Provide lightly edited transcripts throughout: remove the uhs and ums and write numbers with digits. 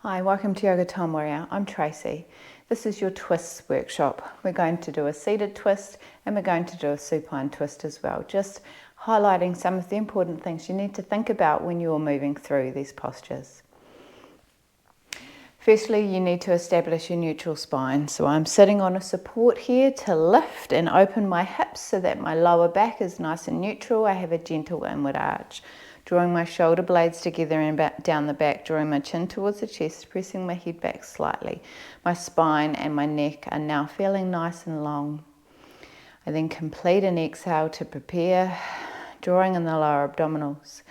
Hi, welcome to Yoga Time Warrior. I'm Tracy. This is your twists workshop. We're going to do a seated twist and we're going to do a supine twist as well, just highlighting some of the important things you need to think about when you're moving through these postures. Firstly, you need to establish your neutral spine. So I'm sitting on a support here to lift and open my hips so that my lower back is nice and neutral. I have a gentle inward arch. Drawing my shoulder blades together and down the back, drawing my chin towards the chest, pressing my head back slightly. My spine and my neck are now feeling nice and long. I then complete an exhale to prepare, drawing in the lower abdominals.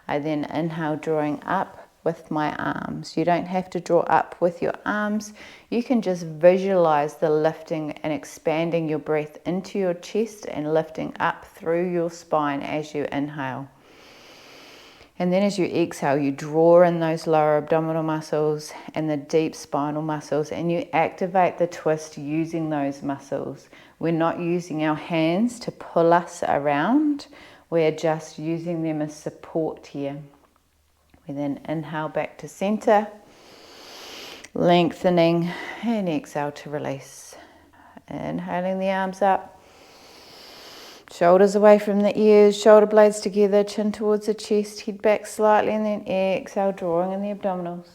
I then inhale, drawing up with my arms. You don't have to draw up with your arms. You can just visualize the lifting and expanding your breath into your chest and lifting up through your spine as you inhale. And then as you exhale, you draw in those lower abdominal muscles and the deep spinal muscles, and you activate the twist using those muscles. We're not using our hands to pull us around. We're just using them as support here. We then inhale back to center, lengthening, and exhale to release. Inhaling the arms up. Shoulders away from the ears, shoulder blades together, chin towards the chest, head back slightly, and then exhale, drawing in the abdominals.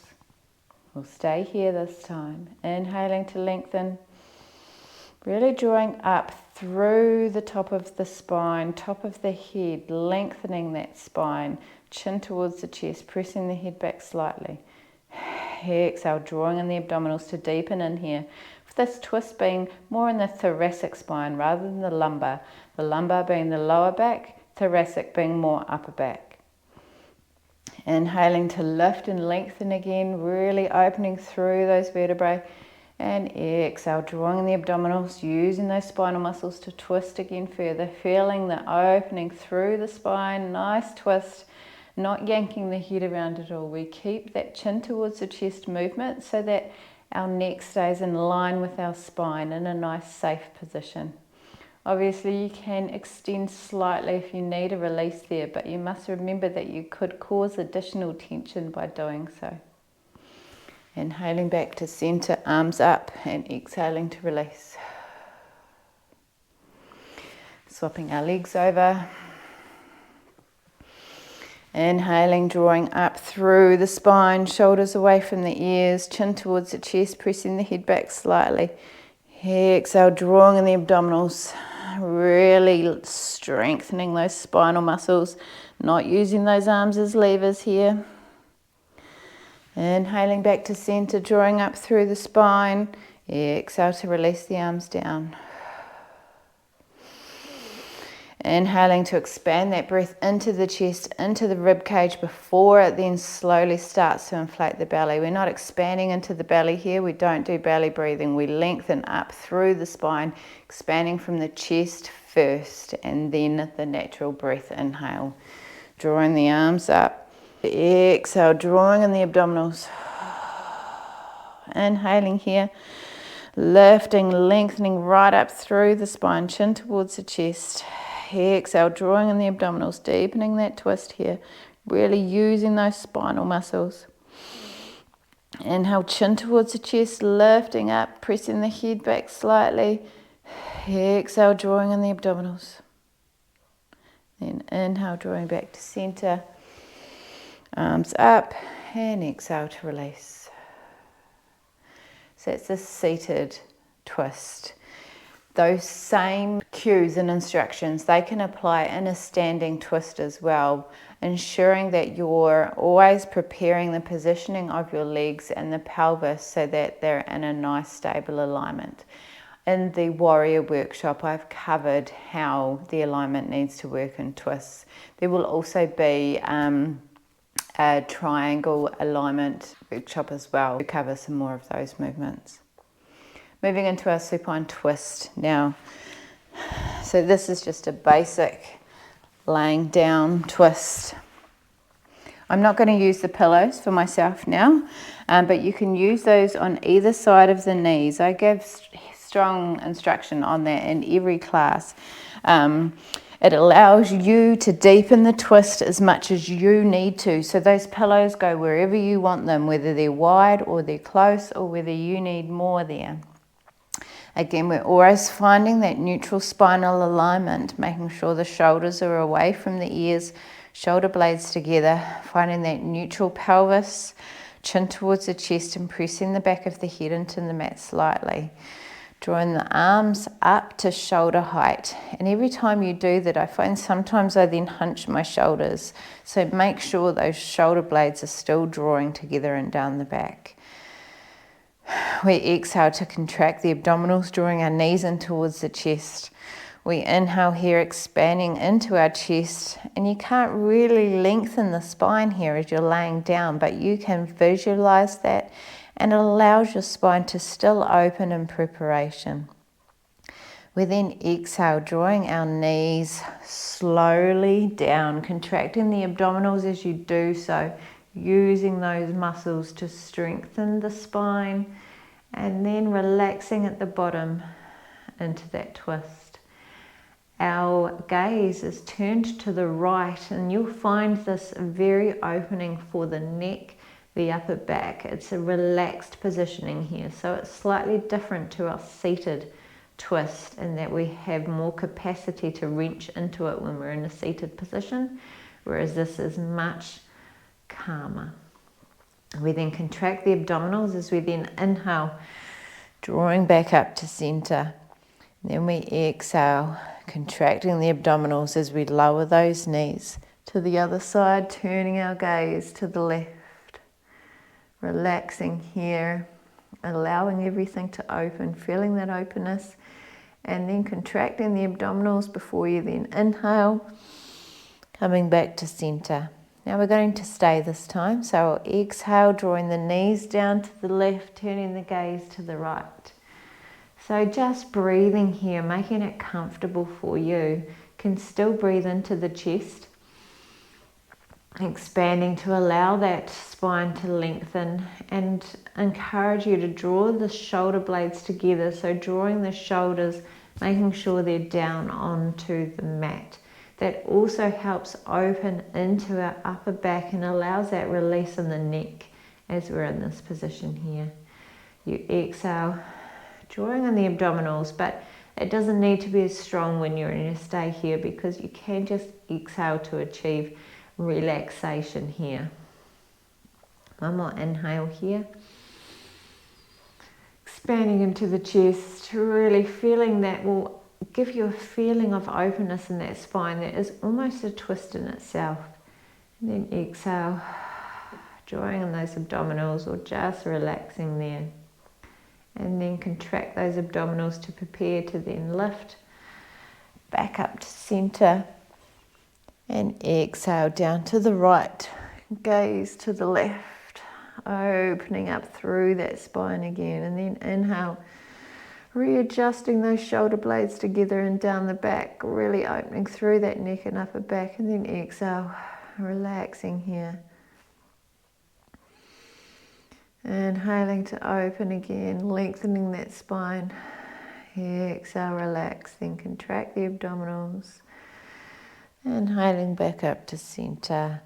We'll stay here this time. Inhaling to lengthen, really drawing up through the top of the spine, top of the head, lengthening that spine, chin towards the chest, pressing the head back slightly. Exhale, drawing in the abdominals to deepen in here. This twist being more in the thoracic spine rather than the lumbar being the lower back, thoracic being more upper back. Inhaling to lift and lengthen again, really opening through those vertebrae, and exhale, drawing in the abdominals, using those spinal muscles to twist again further, feeling the opening through the spine, nice twist, not yanking the head around at all. We keep that chin towards the chest movement so that our neck stays in line with our spine in a nice safe position. Obviously you can extend slightly if you need a release there, but you must remember that you could cause additional tension by doing so. Inhaling back to center, arms up, and exhaling to release. Swapping our legs over. Inhaling, drawing up through the spine, shoulders away from the ears, chin towards the chest, pressing the head back slightly. Exhale, drawing in the abdominals, really strengthening those spinal muscles, not using those arms as levers here. Inhaling back to center, drawing up through the spine. Exhale to release the arms down. Inhaling to expand that breath into the chest, into the rib cage before it then slowly starts to inflate the belly. We're not expanding into the belly here. We don't do belly breathing. We lengthen up through the spine, expanding from the chest first and then the natural breath. Inhale, drawing the arms up. Exhale, drawing in the abdominals. Inhaling here, lifting, lengthening right up through the spine, chin towards the chest. Exhale, drawing in the abdominals, deepening that twist here, really using those spinal muscles. Inhale, chin towards the chest, lifting up, pressing the head back slightly. Exhale, drawing in the abdominals. Then inhale, drawing back to center. Arms up, and exhale to release. So it's a seated twist. Those same cues and instructions, they can apply in a standing twist as well, ensuring that you're always preparing the positioning of your legs and the pelvis so that they're in a nice stable alignment. In the warrior workshop, I've covered how the alignment needs to work in twists. There will also be a triangle alignment workshop as well to cover some more of those movements. Moving into our supine twist now. So this is just a basic laying down twist. I'm not going to use the pillows for myself now, but you can use those on either side of the knees. I give strong instruction on that in every class. It allows you to deepen the twist as much as you need to. So those pillows go wherever you want them, whether they're wide or they're close or whether you need more there. Again, we're always finding that neutral spinal alignment, making sure the shoulders are away from the ears, shoulder blades together, finding that neutral pelvis, chin towards the chest, and pressing the back of the head into the mat slightly. Drawing the arms up to shoulder height. And every time you do that, I find sometimes I then hunch my shoulders. So make sure those shoulder blades are still drawing together and down the back. We exhale to contract the abdominals, drawing our knees in towards the chest. We inhale here, expanding into our chest. And you can't really lengthen the spine here as you're laying down, but you can visualize that. And it allows your spine to still open in preparation. We then exhale, drawing our knees slowly down, contracting the abdominals as you do so, using those muscles to strengthen the spine, and then relaxing at the bottom into that twist. Our gaze is turned to the right, and you'll find this very opening for the neck, the upper back. It's a relaxed positioning here, so it's slightly different to our seated twist in that we have more capacity to wrench into it when we're in a seated position, whereas this is much calmer. We then contract the abdominals as we then inhale, drawing back up to center. Then we exhale, contracting the abdominals as we lower those knees to the other side, turning our gaze to the left. Relaxing here, allowing everything to open, feeling that openness, and then contracting the abdominals before you then inhale, coming back to center. Now we're going to stay this time, so I'll exhale, drawing the knees down to the left, turning the gaze to the right. So just breathing here, making it comfortable for you. Can still breathe into the chest, expanding to allow that spine to lengthen, and encourage you to draw the shoulder blades together. So drawing the shoulders, making sure they're down onto the mat. That also helps open into our upper back and allows that release in the neck as we're in this position here. You exhale, drawing on the abdominals, but it doesn't need to be as strong when you're in a stay here, because you can just exhale to achieve relaxation here. One more inhale here. Expanding into the chest, really feeling that will give you a feeling of openness in that spine that is almost a twist in itself. And then exhale, drawing on those abdominals or just relaxing there. And then contract those abdominals to prepare to then lift back up to center. And exhale down to the right, gaze to the left, opening up through that spine again. And then inhale, readjusting those shoulder blades together and down the back, really opening through that neck and upper back. And then exhale, relaxing here. Inhaling to open again, lengthening that spine. Exhale, relax, then contract the abdominals. Inhaling back up to center,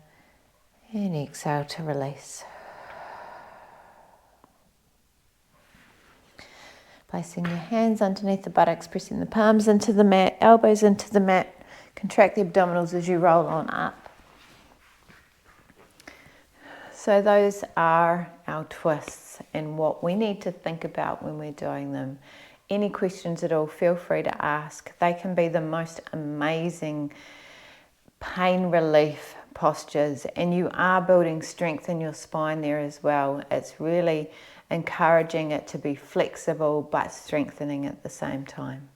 and exhale to release. Placing your hands underneath the buttocks, pressing the palms into the mat, elbows into the mat. Contract the abdominals as you roll on up. So those are our twists and what we need to think about when we're doing them. Any questions at all, feel free to ask. They can be the most amazing pain relief postures, and you are building strength in your spine there as well. It's really encouraging it to be flexible but strengthening at the same time.